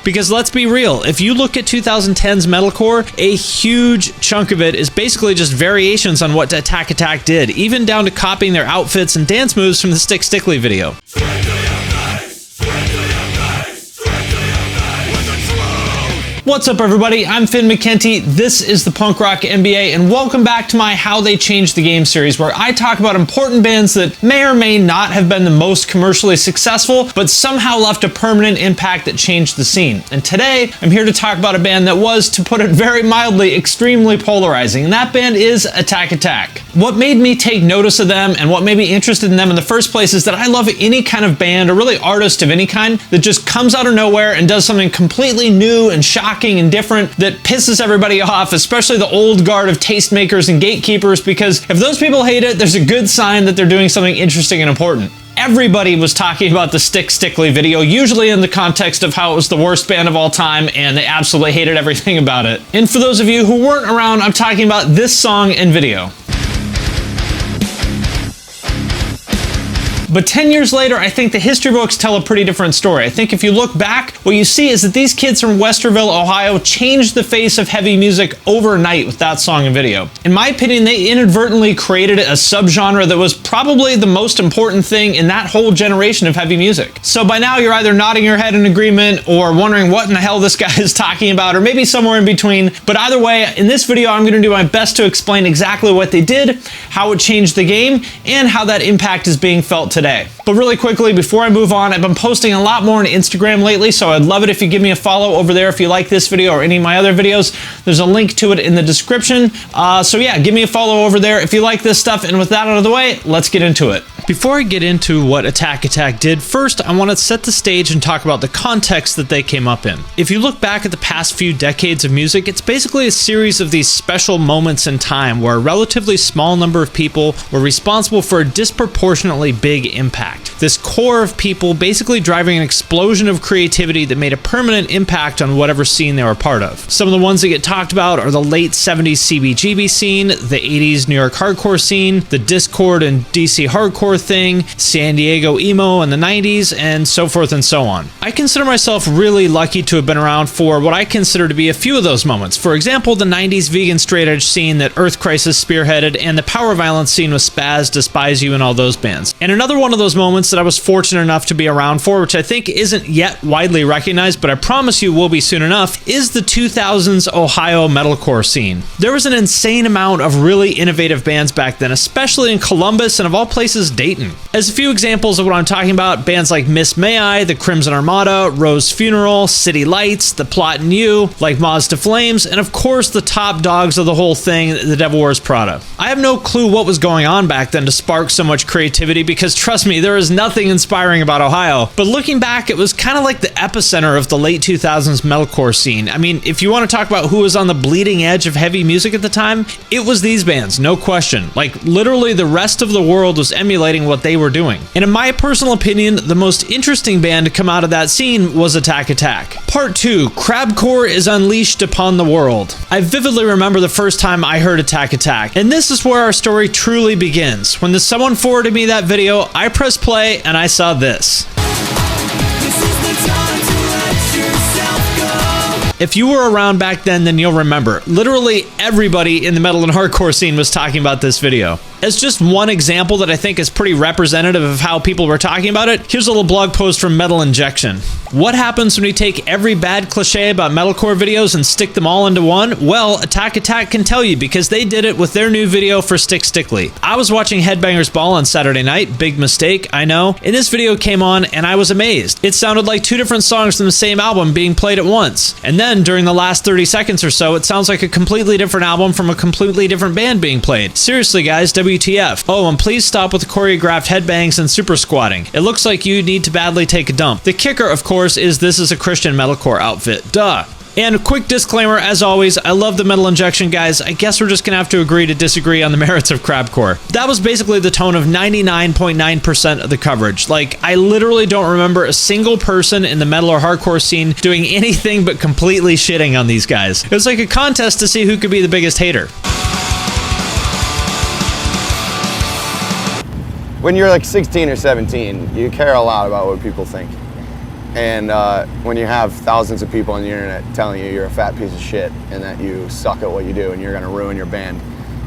Because let's be real, if you look at 2010's metalcore, a huge chunk of it is basically just variations on what Attack Attack did, even down to copying their outfits and dance moves from the Stick Stickly video. What's up, everybody? I'm Finn McKenty. This is the Punk Rock NBA, and welcome back to my How They Changed the Game series, where I talk about important bands that may or may not have been the most commercially successful, but somehow left a permanent impact that changed the scene. And today, I'm here to talk about a band that was, to put it very mildly, extremely polarizing, and that band is Attack Attack. What made me take notice of them and what made me interested in them in the first place is that I love any kind of band, or really artist of any kind, that just comes out of nowhere and does something completely new and shocking and different that pisses everybody off, especially the old guard of tastemakers and gatekeepers, because if those people hate it, there's a good sign that they're doing something interesting and important. Everybody was talking about the Stick Stickly video, usually in the context of how it was the worst band of all time and they absolutely hated everything about it. And for those of you who weren't around, I'm talking about this song and video. But 10 years later, I think the history books tell a pretty different story. I think if you look back, what you see is that these kids from Westerville, Ohio, changed the face of heavy music overnight with that song and video. In my opinion, they inadvertently created a subgenre that was probably the most important thing in that whole generation of heavy music. So by now, you're either nodding your head in agreement or wondering what in the hell this guy is talking about, or maybe somewhere in between. But either way, in this video, I'm going to do my best to explain exactly what they did, how it changed the game, and how that impact is being felt today. But really quickly, before I move on, I've been posting a lot more on Instagram lately, so I'd love it if you give me a follow over there if you like this video or any of my other videos. There's a link to it in the description. So yeah, give me a follow over there if you like this stuff. And with that out of the way, let's get into it. Before I get into what Attack Attack did, first I want to set the stage and talk about the context that they came up in. If you look back at the past few decades of music, it's basically a series of these special moments in time where a relatively small number of people were responsible for a disproportionately big impact. This core of people basically driving an explosion of creativity that made a permanent impact on whatever scene they were part of. Some of the ones that get talked about are the late 70s CBGB scene, the 80s New York hardcore scene, the Discord and DC hardcore thing, San Diego emo in the 90s, and so forth and so on. I consider myself really lucky to have been around for what I consider to be a few of those moments. For example, the 90s vegan straight edge scene that Earth Crisis spearheaded, and the power violence scene with Spaz, Despise You, and all those bands. And another one of those moments that I was fortunate enough to be around for, which I think isn't yet widely recognized, but I promise you will be soon enough, is the 2000s Ohio metalcore scene. There was an insane amount of really innovative bands back then, especially in Columbus and of all places, Dayton. As a few examples of what I'm talking about, bands like Miss May I, The Crimson Armada, Rose Funeral, City Lights, The Plot and You, like Moths to Flames, and of course the top dogs of the whole thing, The Devil Wears Prada. I have no clue what was going on back then to spark so much creativity, because trust me, there is nothing inspiring about Ohio. But looking back, it was kind of like the epicenter of the late 2000s metalcore scene. I mean, if you want to talk about who was on the bleeding edge of heavy music at the time, it was these bands, no question. Like, literally the rest of the world was emulating what they were doing. And in my personal opinion, the most interesting band to come out of that scene was Attack Attack. Part 2, Crabcore is unleashed upon the world. I vividly remember the first time I heard Attack Attack, and this is where our story truly begins. When someone forwarded me that video, I pressed play and I saw this. If you were around back then you'll remember. Literally everybody in the metal and hardcore scene was talking about this video. As just one example that I think is pretty representative of how people were talking about it, here's a little blog post from Metal Injection. What happens when we take every bad cliche about metalcore videos and stick them all into one? Well, Attack Attack can tell you, because they did it with their new video for Stick Stickly. I was watching Headbangers Ball on Saturday night, big mistake, I know, and this video came on and I was amazed. It sounded like two different songs from the same album being played at once. And then during the last 30 seconds or so, it sounds like a completely different album from a completely different band being played. Seriously guys, WTF. Oh, and please stop with the choreographed headbangs and super squatting. It looks like you need to badly take a dump. The kicker, of course, is this is a Christian metalcore outfit. Duh. And a quick disclaimer, as always, I love the Metal Injection guys. I guess we're just gonna have to agree to disagree on the merits of Crabcore. That was basically the tone of 99.9% of the coverage. Like, I literally don't remember a single person in the metal or hardcore scene doing anything but completely shitting on these guys. It was like a contest to see who could be the biggest hater. When you're like 16 or 17, you care a lot about what people think. And when you have thousands of people on the internet telling you you're a fat piece of shit and that you suck at what you do and you're going to ruin your band,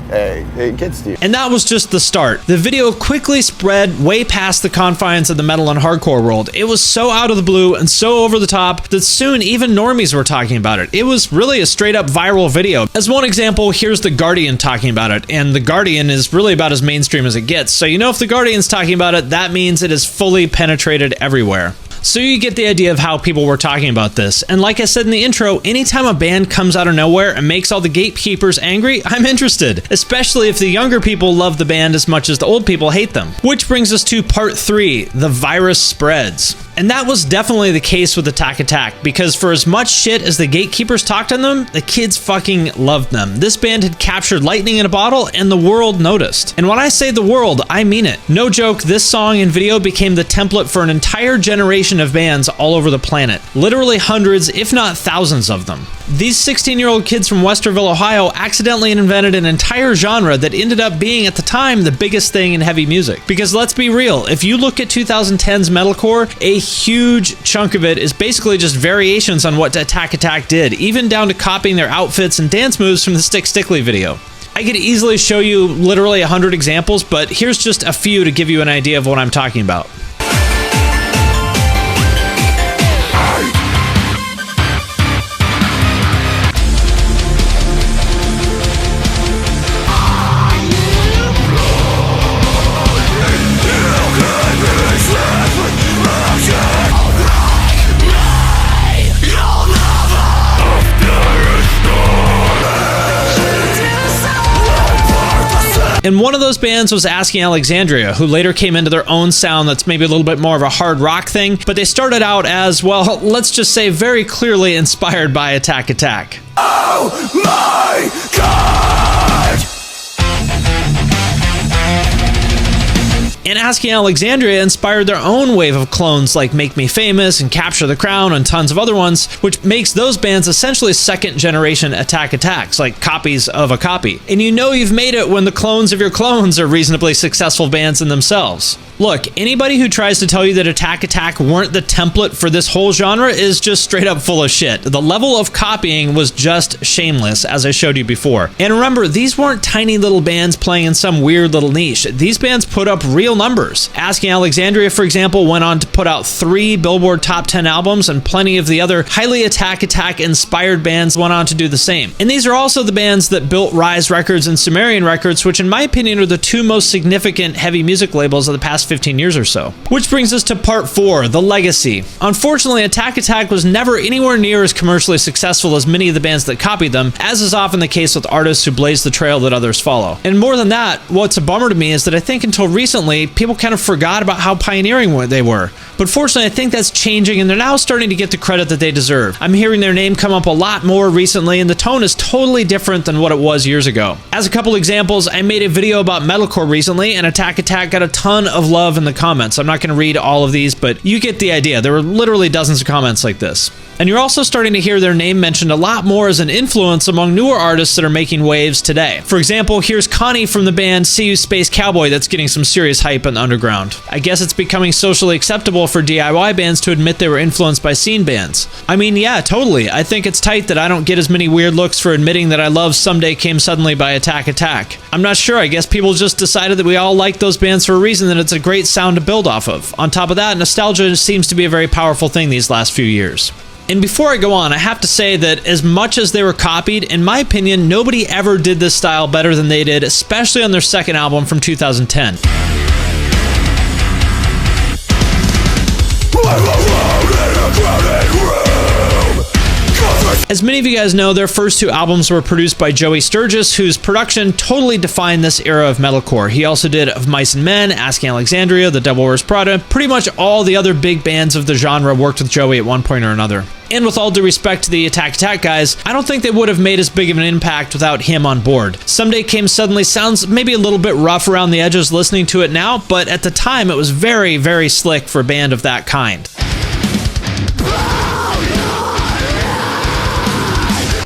it gets to you. And that was just the start. The video quickly spread way past the confines of the metal and hardcore world. It was so out of the blue and so over the top that soon even normies were talking about it. It was really a straight up viral video. As one example, here's The Guardian talking about it, and The Guardian is really about as mainstream as it gets. So you know if The Guardian's talking about it, that means it is fully penetrated everywhere. So you get the idea of how people were talking about this. And like I said in the intro, anytime a band comes out of nowhere and makes all the gatekeepers angry, I'm interested, especially if the younger people love the band as much as the old people hate them. Which brings us to part 3, the virus spreads. And that was definitely the case with Attack Attack, because for as much shit as the gatekeepers talked on them, the kids fucking loved them. This band had captured lightning in a bottle and the world noticed. And when I say the world, I mean it. No joke, this song and video became the template for an entire generation of bands all over the planet. Literally hundreds, if not thousands of them. These 16-year-old kids from Westerville, Ohio accidentally invented an entire genre that ended up being, at the time, the biggest thing in heavy music. Because let's be real, if you look at 2010's metalcore, a huge chunk of it is basically just variations on what Attack Attack did, even down to copying their outfits and dance moves from the Stick Stickly video. I could easily show you literally 100 examples, but here's just a few to give you an idea of what I'm talking about. And one of those bands was Asking Alexandria, who later came into their own sound that's maybe a little bit more of a hard rock thing, but they started out as, well, let's just say very clearly inspired by Attack Attack. Oh my God! And Asking Alexandria inspired their own wave of clones like Make Me Famous and Capture the Crown and tons of other ones, which makes those bands essentially second generation Attack Attacks, like copies of a copy. And you know you've made it when the clones of your clones are reasonably successful bands in themselves. Look, anybody who tries to tell you that Attack Attack weren't the template for this whole genre is just straight up full of shit. The level of copying was just shameless, as I showed you before. And remember, these weren't tiny little bands playing in some weird little niche. These bands put up real numbers. Asking Alexandria, for example, went on to put out 3 Billboard Top 10 albums, and plenty of the other highly Attack Attack inspired bands went on to do the same. And these are also the bands that built Rise Records and Sumerian Records, which in my opinion are the 2 most significant heavy music labels of the past 15 years or so. Which brings us to part 4, the legacy. Unfortunately, Attack Attack was never anywhere near as commercially successful as many of the bands that copied them, as is often the case with artists who blaze the trail that others follow. And more than that, what's a bummer to me is that I think until recently, people kind of forgot about how pioneering they were. But fortunately, I think that's changing, and they're now starting to get the credit that they deserve. I'm hearing their name come up a lot more recently, and the tone is totally different than what it was years ago. As a couple examples, I made a video about metalcore recently, and Attack Attack got a ton of love in the comments. I'm not going to read all of these, but you get the idea. There were literally dozens of comments like this. And you're also starting to hear their name mentioned a lot more as an influence among newer artists that are making waves today. For example, here's Connie from the band See You Space Cowboy that's getting some serious hype in the underground. I guess it's becoming socially acceptable for DIY bands to admit they were influenced by scene bands. I mean, yeah, totally. I think it's tight that I don't get as many weird looks for admitting that I love Someday Came Suddenly by Attack Attack. I'm not sure. I guess people just decided that we all like those bands for a reason, that it's a great sound to build off of. On top of that, nostalgia seems to be a very powerful thing these last few years. And before I go on, I have to say that as much as they were copied, in my opinion, nobody ever did this style better than they did, especially on their second album from 2010. As many of you guys know, their first 2 albums were produced by Joey Sturgis, whose production totally defined this era of metalcore. He also did Of Mice and Men, Asking Alexandria, The Devil Wears Prada. Pretty much all the other big bands of the genre worked with Joey at one point or another. And with all due respect to the Attack Attack guys, I don't think they would have made as big of an impact without him on board. Someday Came Suddenly sounds maybe a little bit rough around the edges listening to it now, but at the time it was very, very slick for a band of that kind.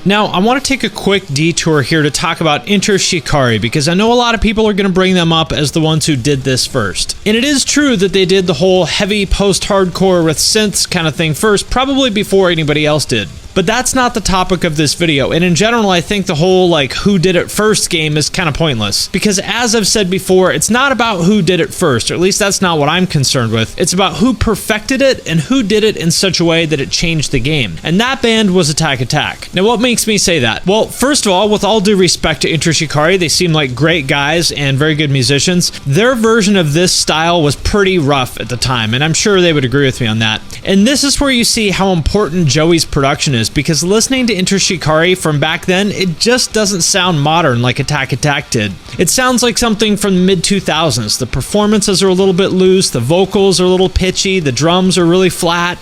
Now, I want to take a quick detour here to talk about Enter Shikari, because I know a lot of people are going to bring them up as the ones who did this first. And it is true that they did the whole heavy post-hardcore with synths kind of thing first, probably before anybody else did. But that's not the topic of this video, and in general I think the whole like who did it first game is kind of pointless, because as I've said before, it's not about who did it first, or at least that's not what I'm concerned with. It's about who perfected it and who did it in such a way that it changed the game, and that band was Attack Attack. Now what makes me say that? Well, first of all, with all due respect to Enter Shikari, they seem like great guys and very good musicians. Their version of this style was pretty rough at the time, and I'm sure they would agree with me on that. And this is where you see how important Joey's production is, because listening to Enter Shikari from back then, it just doesn't sound modern like Attack Attack did. It sounds like something from the mid-2000s. The performances are a little bit loose, the vocals are a little pitchy, the drums are really flat.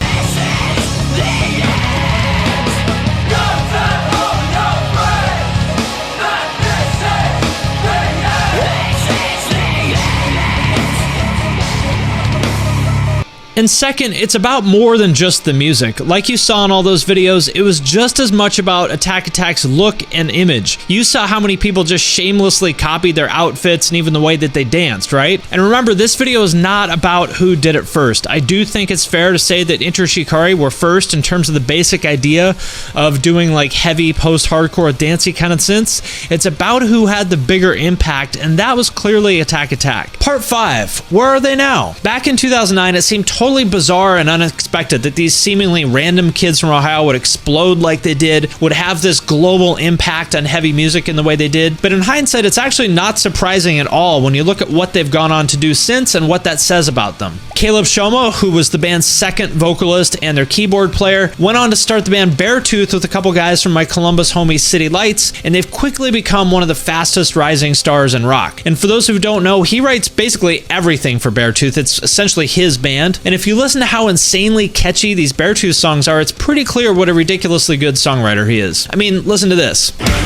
And second, it's about more than just the music. Like you saw in all those videos, it was just as much about Attack Attack's look and image. You saw how many people just shamelessly copied their outfits and even the way that they danced, right? And remember, this video is not about who did it first. I do think it's fair to say that Enter Shikari were first in terms of the basic idea of doing like heavy post-hardcore dancey kind of synths. It's about who had the bigger impact, and that was clearly Attack Attack. Part 5, where are they now? Back in 2009, it seemed totally bizarre and unexpected that these seemingly random kids from Ohio would explode like they did, would have this global impact on heavy music in the way they did. But in hindsight, it's actually not surprising at all when you look at what they've gone on to do since and what that says about them. Caleb Shomo, who was the band's second vocalist and their keyboard player, went on to start the band Beartooth with a couple guys from my Columbus homies City Lights, and they've quickly become one of the fastest rising stars in rock. And for those who don't know, he writes basically everything for Beartooth. It's essentially his band, and if you listen to how insanely catchy these Beartooth songs are, it's pretty clear what a ridiculously good songwriter he is. I mean, listen to this. Listen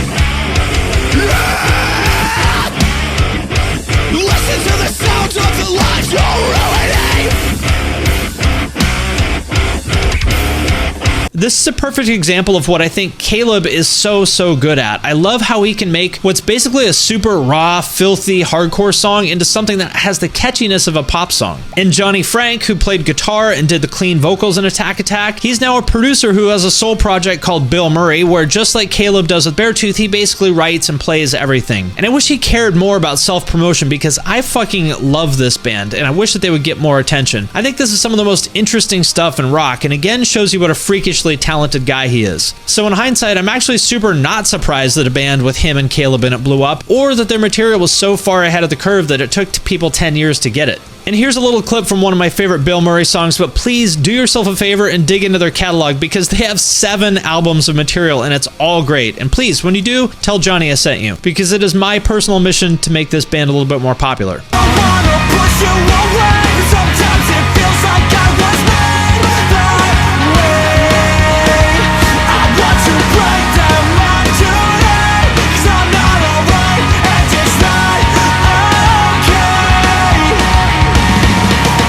to the sound of the life you're ruining. This is a perfect example of what I think Caleb is so good at. I love how he can make what's basically a super raw, filthy, hardcore song into something that has the catchiness of a pop song. And Johnny Franck, who played guitar and did the clean vocals in Attack Attack, he's now a producer who has a soul project called Bilmuri, where just like Caleb does with Beartooth, he basically writes and plays everything. And I wish he cared more about self-promotion, because I fucking love this band, and I wish that they would get more attention. I think this is some of the most interesting stuff in rock, and again shows you what a freakishly talented guy he is. So in hindsight, I'm actually super not surprised that a band with him and Caleb in it blew up, or that their material was so far ahead of the curve that it took people 10 years to get it. And here's a little clip from one of my favorite Bilmuri songs, but please do yourself a favor and dig into their catalog, because they have 7 albums of material and it's all great. And please, when you do, tell Johnny I sent you, because it is my personal mission to make this band a little bit more popular. I wanna push you away. Sometimes it feels like I was made that way. I want to break them out today, 'cause I'm not alright and it's not okay.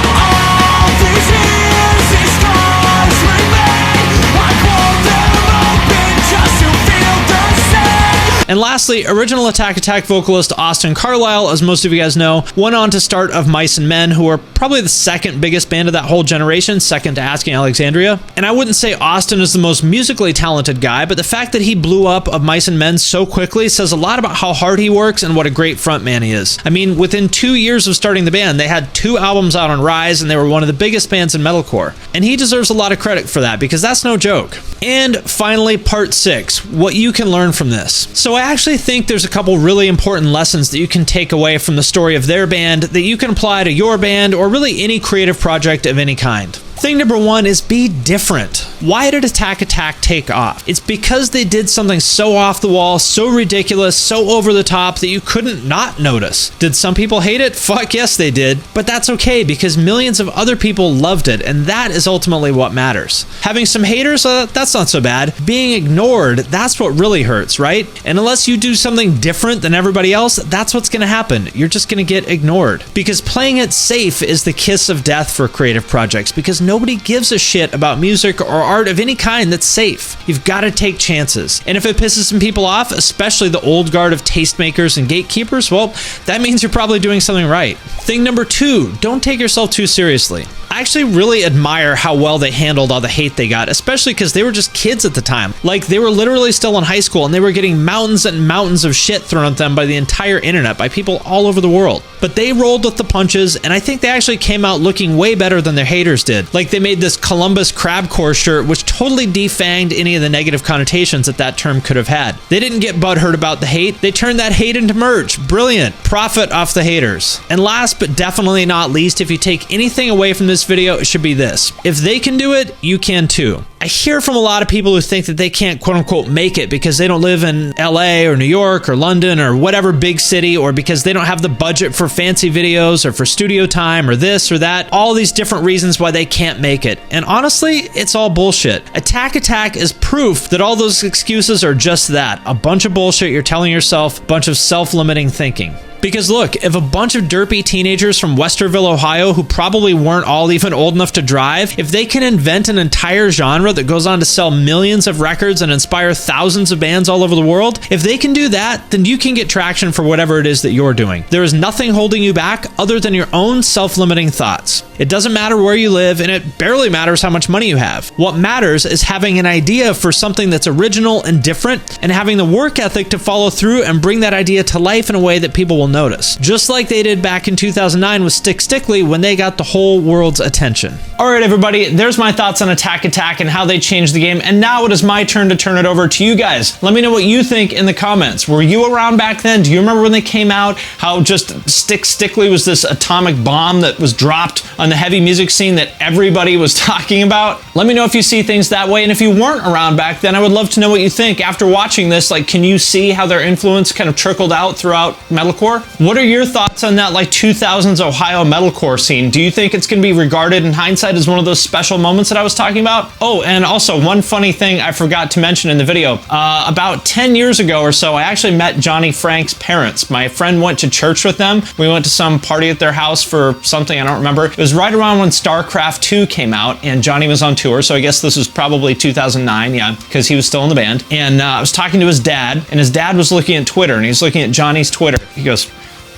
All these years, these scars remain. I pulled them open just to feel the same. And lastly, original Attack Attack vocalist Austin Carlile, as most of you guys know, went on to start Of Mice and Men, who are probably the second biggest band of that whole generation, second to Asking Alexandria. And I wouldn't say Austin is the most musically talented guy, but the fact that he blew up Of Mice and Men so quickly says a lot about how hard he works and what a great frontman he is. I mean, within 2 years of starting the band, they had 2 albums out on Rise, and they were one of the biggest bands in metalcore. And he deserves a lot of credit for that, because that's no joke. And finally, part 6, what you can learn from this. So I actually think there's a couple really important lessons that you can take away from the story of their band that you can apply to your band, or really any creative project of any kind. Thing number 1 is be different. Why did Attack Attack take off? It's because they did something so off the wall, so ridiculous, so over the top that you couldn't not notice. Did some people hate it? Fuck yes they did. But that's okay, because millions of other people loved it, and that is ultimately what matters. Having some haters, that's not so bad. Being ignored, that's what really hurts, right? And unless you do something different than everybody else, that's what's gonna happen. You're just gonna get ignored. Because playing it safe is the kiss of death for creative projects, because nobody gives a shit about music or art of any kind that's safe. You've got to take chances. And if it pisses some people off, especially the old guard of tastemakers and gatekeepers, well, that means you're probably doing something right. Thing number 2, don't take yourself too seriously. I actually really admire how well they handled all the hate they got, especially because they were just kids at the time. Like, they were literally still in high school and they were getting mountains and mountains of shit thrown at them by the entire internet, by people all over the world. But they rolled with the punches, and I think they actually came out looking way better than their haters did. Like, they made this Columbus Crabcore shirt, which totally defanged any of the negative connotations that term could have had. They didn't get butthurt about the hate. They turned that hate into merch. Brilliant. Profit off the haters. And last but definitely not least, if you take anything away from this video, it should be this. If they can do it, you can too. I hear from a lot of people who think that they can't quote unquote make it because they don't live in LA or New York or London or whatever big city, or because they don't have the budget for fancy videos or for studio time or this or that. All these different reasons why they can't make it. And honestly, it's all bullshit. Attack is proof that all those excuses are just that. A bunch of bullshit you're telling yourself, a bunch of self-limiting thinking. Because look, if a bunch of derpy teenagers from Westerville, Ohio, who probably weren't all even old enough to drive, if they can invent an entire genre that goes on to sell millions of records and inspire thousands of bands all over the world, if they can do that, then you can get traction for whatever it is that you're doing. There is nothing holding you back other than your own self-limiting thoughts. It doesn't matter where you live, and it barely matters how much money you have. What matters is having an idea for something that's original and different, and having the work ethic to follow through and bring that idea to life in a way that people will notice. Just like they did back in 2009 with Stick Stickly when they got the whole world's attention. Alright everybody, there's my thoughts on Attack and how they changed the game, and now it is my turn to turn it over to you guys. Let me know what you think in the comments. Were you around back then? Do you remember when they came out? How just Stick Stickly was this atomic bomb that was dropped on the heavy music scene that everybody was talking about? Let me know if you see things that way, and if you weren't around back then, I would love to know what you think. After watching this, like, can you see how their influence kind of trickled out throughout metalcore? What are your thoughts on that, like, 2000s Ohio metalcore scene? Do you think it's going to be regarded in hindsight as one of those special moments that I was talking about? Oh, and also one funny thing I forgot to mention in the video. About 10 years ago or so, I actually met Johnny Franck's parents. My friend went to church with them. We went to some party at their house for something, I don't remember. It was right around when StarCraft 2 came out, and Johnny was on tour, so I guess this was probably 2009, yeah, because he was still in the band. And I was talking to his dad, and his dad was looking at Twitter, and he was looking at Johnny's Twitter. He goes,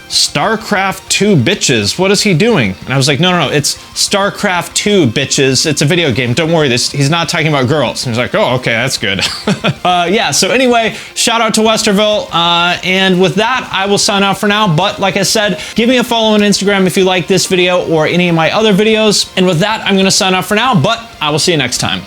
StarCraft 2 bitches, what is he doing? And I was like, no, it's StarCraft 2 bitches. It's a video game. Don't worry, he's not talking about girls. And he's like, oh, okay, that's good. Yeah, so anyway, shout out to Westerville. And with that, I will sign off for now. But like I said, give me a follow on Instagram if you like this video or any of my other videos. And with that, I'm going to sign off for now, but I will see you next time.